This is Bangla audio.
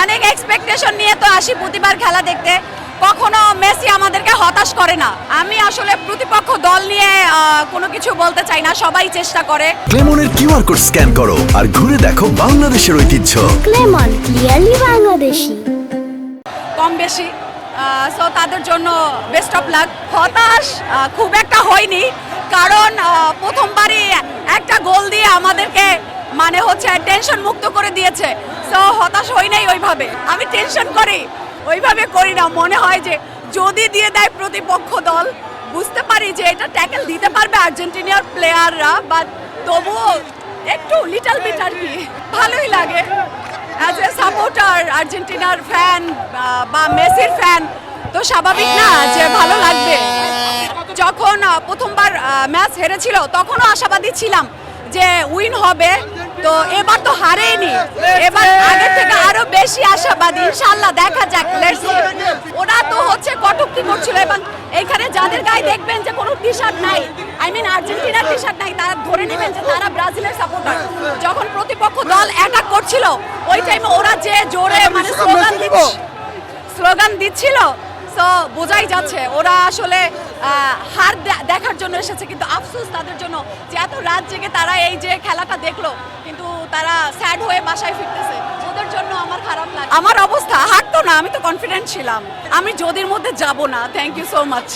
অনেক এক্সপেকটেশন নিয়ে তো আসি প্রতিবার খেলা দেখতে, কখনো মেসি আমাদেরকে হতাশ করে না। আমি আসলে প্রতিপক্ষ দল নিয়ে কোনো কিছু বলতে চাই না, সবাই চেষ্টা করে। ক্লেমনের কিউআর কোড স্ক্যান করো আর ঘুরে দেখো বাংলাদেশের ঐতিহ্য। ক্লেমন ক্লিয়ারলি বাংলাদেশি। কম বেশি সো তাদের জন্য বেস্ট অফ লাক। হতাশ খুব একটা হয়নি, কারণ প্রথমবারই একটা গোল দিয়ে আমাদেরকে মানে হচ্ছে টেনশন মুক্ত করে দিয়েছে। সো হতাশ হই নাই ওইভাবে, আমি টেনশন করি ওইভাবে করি না। মনে হয় যে যদি দিয়ে দেয় প্রতিপক্ষ দল, বুঝতে পারি যে এটা ট্যাকেল দিতে পারবে আর্জেন্টিনার প্লেয়াররা, বাট তবুও একটু লিটল বিট আর কি ভালোই লাগে। অ্যাজ এ সাপোর্টার, আর্জেন্টিনার ফ্যান বা মেসির ফ্যান, তো স্বাভাবিক না যে ভালো লাগবে। যখন প্রথমবার ম্যাচ হেরেছিল তখনও আশাবাদী ছিলাম যে উইন হবে, তো এবার তো হারেইনি, এবার আগের থেকে আরো বেশি আশাবাদী। ইনশাআল্লাহ দেখা যাক, লেটস সি। ওরা তো হচ্ছে কটূক্তি করছিল, এবং এইখানে যাদের গায়ে দেখবেন যে কোনো টি শার্ট নাই, আই মিন আর্জেন্টিনার টি শার্ট নাই, তারা ধরে নেবেন যে তারা ব্রাজিলের সাপোর্টার। যখন প্রতিপক্ষ দল অ্যাটাক করছিল ওই টাইমে ওরা যে জোরে মানে স্লোগান দিচ্ছিল, তো বোঝাই যাচ্ছে ওরা আসলে হার দেখার জন্য এসেছে। কিন্তু আফসোস তাদের জন্য যে এত রাত জেগে তারা এই যে খেলাটা দেখলো, কিন্তু তারা স্যাড হয়ে বাসায় ফিরতেছে। ওদের জন্য আমার খারাপ লাগে। আমার অবস্থা হারতো না, আমি তো কনফিডেন্ট ছিলাম। আমি যদির মধ্যে যাব না। Thank you so much.